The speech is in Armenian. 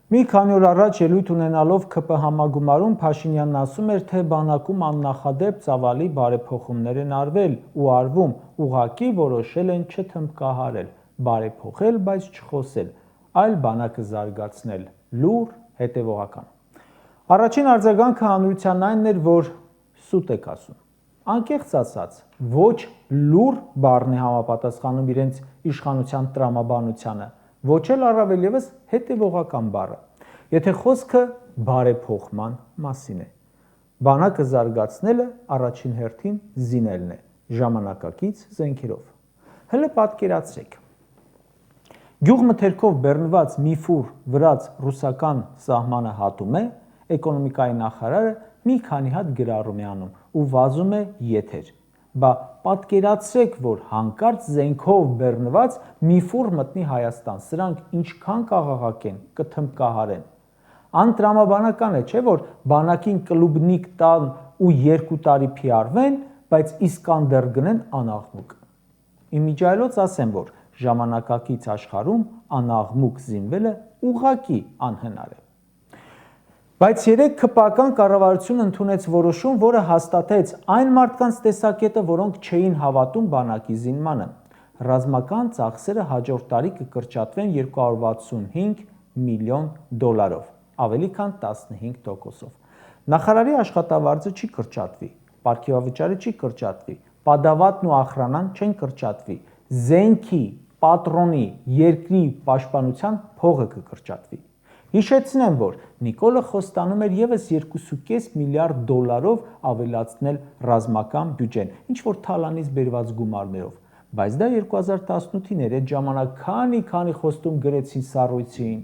Մի քանի օր առաջ ելույթ ունենալով ՔՊ համագումարում Փաշինյանն ասում էր, թե բանակում աննախադեպ ծավալի բարեփոխումներ են արվել ու արվում, ուղղակի որոշել են չթմբկահարել, բարեփոխել, բայց չխոսել, այլ բանակը զարգացնել, լուր, հետևողական։ Առաջին արձագանքը հանրությանն այն էր, որ սուտ եք ասում։ Անկեղծ ասած, ոչ լուր բառն է համապատասխանում իրենց իշխանության տրամաբանությանը, ոչ էլ առավել ևս հետևողական բառը, եթե խոսքը բարեփոխման մասին է։ Բանակը զարգացնելը առաջին հերթին զինելն է, ժամանակակից զենքերով։ Հələ պատկերացրեք։ Գյուղմթերքով բեռնված մի ֆուր վրաց ռուսական սահմանը հատում է, էկոնոմիկայի նախարարը մի քանի հատ գրառում է անում ու վազում է եթեր։ Բա պատկերացրեք, որ հանկարծ զենքով բեռնված մի ֆուր մտնի Հայաստան, սրանք ինչքան կաղաղակեն, կթմբկահարեն։ Անտրամաբանական է, չէ՞ որ բանակին կլուբնիկ տան ու 2 տարի փիարվեն, բայց Իսկանդեր գնեն անաղմուկ։ Իմիջիայլոց ասեմ, որ ժամանակակից աշխարհում անաղմուկ զինվելը ուղղակի անհնար է։ Բայց երեք ՔՊ-ական կառավարությունը ընդունեց որոշում, որը հաստատեց այն մարդկանց տեսակետը, որոնք չէին հավատում բանակի զինմանը։ Ռազմական ծախսերը հաջորդ տարի կկրճատվեն 265 միլիոն դոլարով, ավելի քան 15%-ով։ Նախարարի աշխատավարձը չի կրճատվի, պարգևավճարը չի կրճատվի, Պադավատն ու ախրանան չեն կրճատվի, զենքի, պատրոնի, երկրի պաշտպանության փողը կկրճատվի։ Հիշեցնեմ, որ Նիկոլը խոստանում էր եւս 2.5 միլիարդ դոլարով ավելացնել ռազմական բյուջեն, ինչ որ թալանից բերված գումարներով, բայց դա 2018-ին էր, այդ ժամանակ քանի խոստում գրեցին սառույցին,